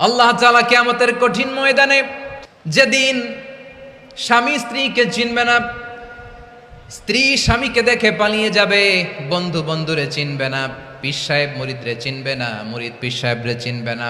আল্লাহ তাআলা কিয়ামতের কঠিন ময়দানে যেদিন স্বামী স্ত্রীকে চিনবে না, স্ত্রী স্বামীকে দেখে পালিয়ে যাবে, বন্ধু বন্ধুরে চিনবে না, পীর সাহেব মুরিদরে চিনবে না, মুরিদ পীর সাহেবরে চিনবে না,